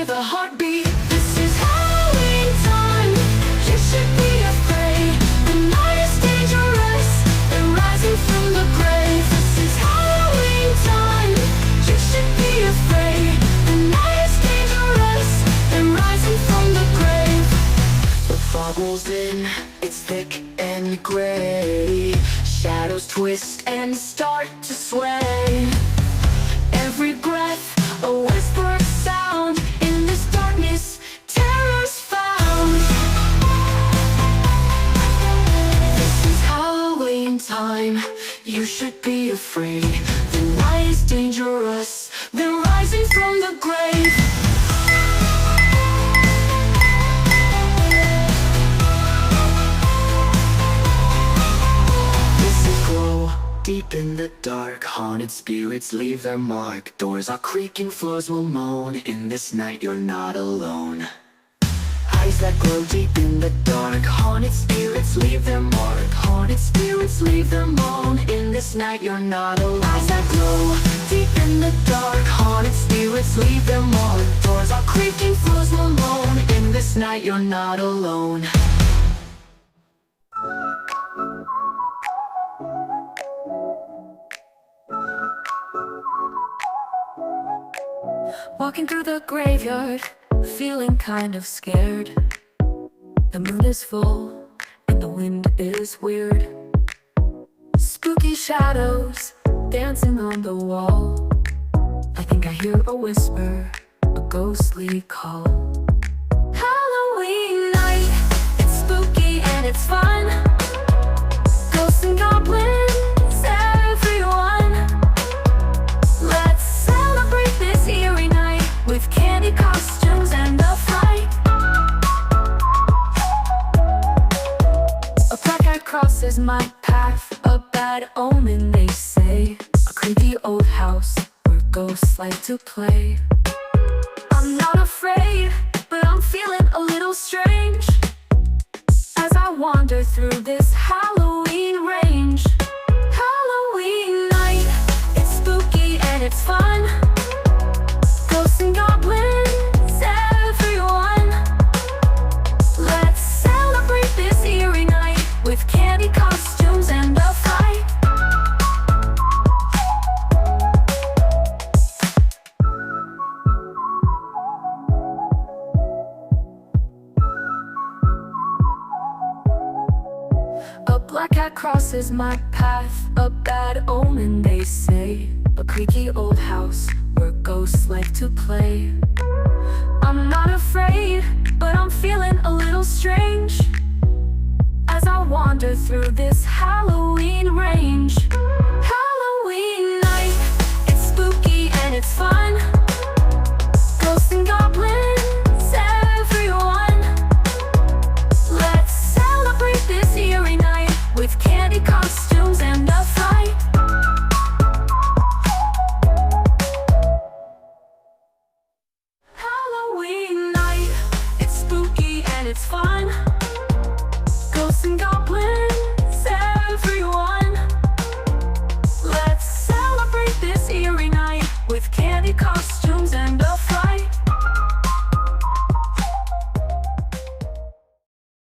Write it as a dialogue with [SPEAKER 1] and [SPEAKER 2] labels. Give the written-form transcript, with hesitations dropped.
[SPEAKER 1] hear the heartbeat. This is Halloween time. You should be afraid. The night is dangerous. They're rising from the grave. This is Halloween time. You should be afraid. The night is dangerous. They're rising from the grave. The fog rolls in. It's thick and gray. Shadows twist and start to sway. Every breath, a whisper sound. In this darkness, terror's found. This is Halloween time. You should be afraid. The night is dangerous. They're rising from the grave. Deep in the dark, haunted spirits leave their mark. Doors are creaking, floors will moan. In this night you're not alone. Eyes that glow deep in the dark, haunted spirits leave their mark. Haunted spirits leave their moan. In this night you're not alone. Eyes that glow deep in the dark, haunted spirits leave their mark. Doors are creaking, floors will moan. In this night you're not alone. Walking through the graveyard, feeling kind of scared. The moon is full, and the wind is weird. Spooky shadows dancing on the wall. I think I hear a whisper, a ghostly call. Halloween night, it's spooky and it's fun. Ghosts and goblins, everyone. Let's celebrate this eerie night with candy costumes and a fight. A black-eyed crosses my path, a bad omen they say. A creepy old house where ghosts like to play. I'm not afraid, but I'm feeling a little strange as I wander through this Halloween range. Halloween night, it's spooky and it's fun. Ghosts and goblins, everyone. Let's celebrate this eerie night with candy costumes and a fight. A black cat crosses my path, a bad omen they say. A creaky old house where ghosts like to play. I'm not afraid, but I'm feeling a little strange as I wander through this Halloween range.